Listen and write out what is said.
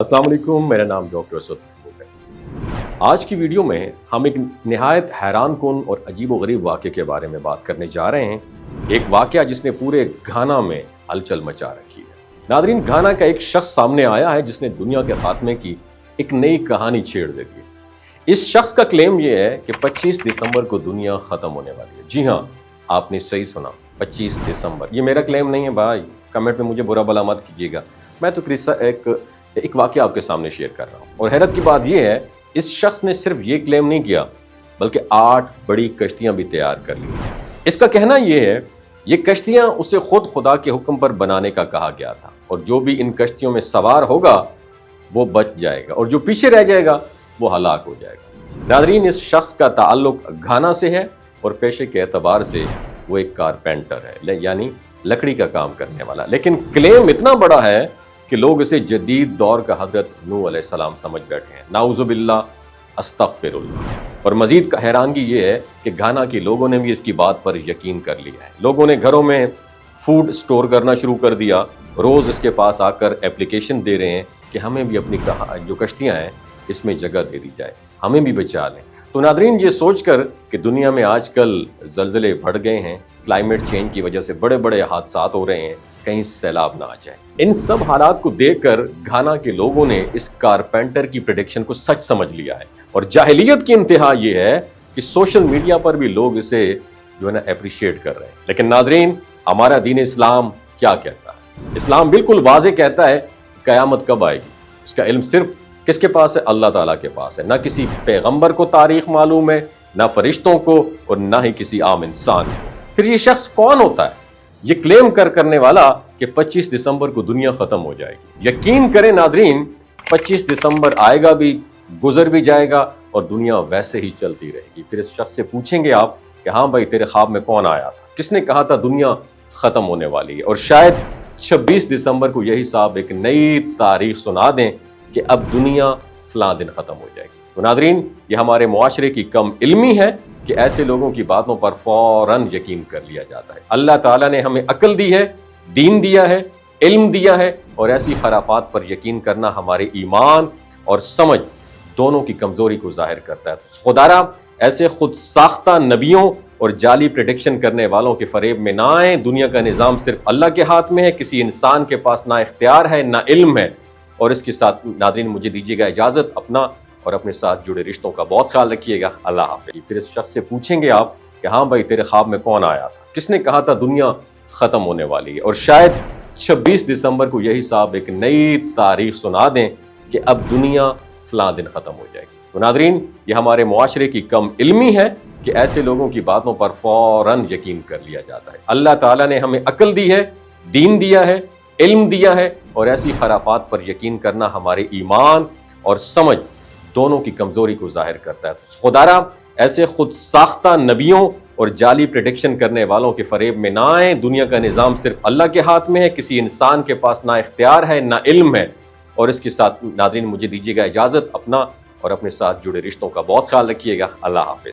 अस्सलाम वालेकुम, मेरा नाम डॉक्टर असद महमूद है। आज की वीडियो में हम एक निहायत हैरान कुन और अजीब व गरीब वाक़े के बारे में बात करने जा रहे हैं। एक वाक़या जिसने पूरे घाना में हलचल मचा रखी है। नादरीन, घाना का एक शख्स सामने आया है जिसने दुनिया के खात्मे की एक नई कहानी छेड़ दी है। इस शख्स का क्लेम ये है कि 25 दिसंबर को दुनिया ख़त्म होने वाली है। जी हाँ, आपने सही सुना, 25 दिसंबर। ये मेरा क्लेम नहीं है भाई, कमेंट में मुझे बुरा भला मत कीजिएगा। मैं तो एक वाक़या आपके सामने शेयर कर रहा हूँ। और हैरत की बात यह है, इस शख्स ने सिर्फ ये क्लेम नहीं किया बल्कि 8 बड़ी कश्तियां भी तैयार कर ली। इसका कहना यह है, ये कश्तियां उसे खुद खुदा के हुक्म पर बनाने का कहा गया था और जो भी इन कश्तियों में सवार होगा वो बच जाएगा और जो पीछे रह जाएगा वो हलाक हो जाएगा। नादरीन, इस शख्स का ताल्लुक घाना से है और पेशे के एतबार से वो एक कारपेंटर है, यानी लकड़ी का काम करने वाला। लेकिन क्लेम इतना बड़ा है कि लोग इसे जदीद दौर का हज़रत नूह अलैहिस्सलाम समझ बैठे हैं। नाउज़ुबिल्लाह, अस्तग़फिरुल्लाह। और मज़ीद हैरानगी ये है कि घाना के लोगों ने भी इसकी बात पर यकीन कर लिया है। लोगों ने घरों में फूड स्टोर करना शुरू कर दिया, रोज़ इसके पास आकर एप्लीकेशन दे रहे हैं कि हमें भी अपनी जो कश्तियाँ हैं इसमें जगह दे दी जाए, हमें भी बचा लें। तो नादरीन, ये सोच कर कि दुनिया में आजकल ज़लज़ले बढ़ गए हैं, क्लाइमेट चेंज की वजह से बड़े बड़े हादसात हो रहे हैं, कहीं सैलाब ना आ जाए, इन सब हालात को देखकर घाना के लोगों ने इस कारपेंटर की प्रेडिक्शन को सच समझ लिया है। और जाहिलियत की इंतहा ये है कि सोशल मीडिया पर भी लोग इसे जो है ना अप्रिशिएट कर रहे हैं। लेकिन नादरीन, हमारा दीन इस्लाम क्या कहता है? इस्लाम बिल्कुल वाज़ेह कहता है कि क़यामत कब आएगी, इसका इल्म सिर्फ किसके पास है? अल्लाह ताला के पास है। ना किसी पैगंबर को तारीख मालूम है, ना फरिश्तों को, और ना ही किसी आम इंसान को। फिर ये शख्स कौन होता है ये क्लेम करने वाला कि 25 दिसंबर को दुनिया खत्म हो जाएगी? यकीन करें नादरीन, 25 दिसंबर आएगा भी, गुजर भी जाएगा और दुनिया वैसे ही चलती रहेगी। फिर इस शख्स से पूछेंगे आप कि हाँ भाई, तेरे ख्वाब में कौन आया था, किसने कहा था दुनिया खत्म होने वाली है? और शायद 26 दिसंबर को यही साहब एक नई तारीख सुना दें कि अब दुनिया फलां दिन खत्म हो जाएगी। तो नादरीन, ये हमारे मुआशरे की कम इल्मी है कि ऐसे लोगों की बातों पर फौरन यकीन कर लिया जाता है। अल्लाह ताला ने हमें अक्ल दी है, दीन दिया है, इल्म दिया है, और ऐसी खराफात पर यकीन करना हमारे ईमान और समझ दोनों की कमजोरी को जाहिर करता है। तो खुदारा ऐसे खुद साख्ता नबियों और जाली प्रेडिक्शन करने वालों के फरेब में ना आए। दुनिया का निज़ाम सिर्फ अल्लाह के हाथ में है, किसी इंसान के पास ना इख्तियार है ना इल्म है। और इसके साथ नादरीन, मुझे दीजिएगा इजाज़त। अपना और अपने साथ जुड़े रिश्तों का बहुत ख्याल रखिएगा। अल्लाह हाफ़िज़। फिर इस शख्स से पूछेंगे आप कि हाँ भाई, तेरे ख्वाब में कौन आया था, किसने कहा था दुनिया ख़त्म होने वाली है? और शायद 26 दिसंबर को यही साहब एक नई तारीख सुना दें कि अब दुनिया फलां दिन ख़त्म हो जाएगी। तो नादरीन, ये हमारे मुआशरे की कम इल्मी है कि ऐसे लोगों की बातों पर फौरन यकीन कर लिया जाता है। अल्लाह ताला ने हमें अक्ल दी है, दीन दिया है, इल्म दिया है, और ऐसी खराफात पर यकीन करना हमारे ईमान और समझ दोनों की कमजोरी को जाहिर करता है। तो खुदारा ऐसे खुद साख्ता नबियों और जाली प्रेडिक्शन करने वालों के फरेब में ना आए। दुनिया का निज़ाम सिर्फ अल्लाह के हाथ में है, किसी इंसान के पास ना इख्तियार है ना इल्म है। और इसके साथ नादरीन, मुझे दीजिएगा इजाज़त। अपना और अपने साथ जुड़े रिश्तों का बहुत ख्याल रखिएगा। अल्लाह हाफ़िज़।